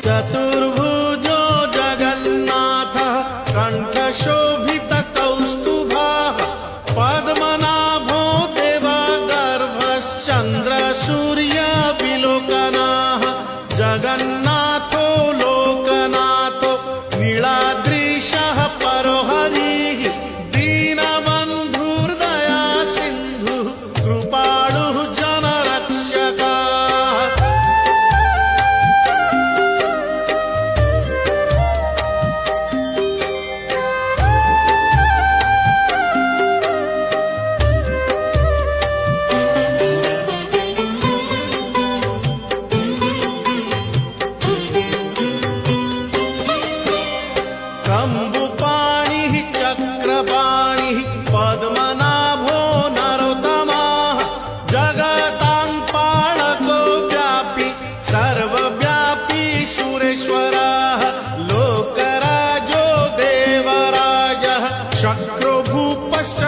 चतुर्भुजो जगन्नाथः कण्ठशोभितकौस्तुभः पद्मनाभो देवगर्भश्चन्द्रसूर्यविलोकनः जगन्नाथो लोकनाथो नीलाद्रीशः परो हरिः दीनबन्धुर्दया सिन्धुः कृपालुः जनरक्षकः। कम्बुपाणिः चक्रपाणिः पद्मनाभो नरोत्तमः जगतां पालको व्यापी सर्वव्यापी सुरेश्वरः लोकराजो देवराजः शक्रो भूपश्च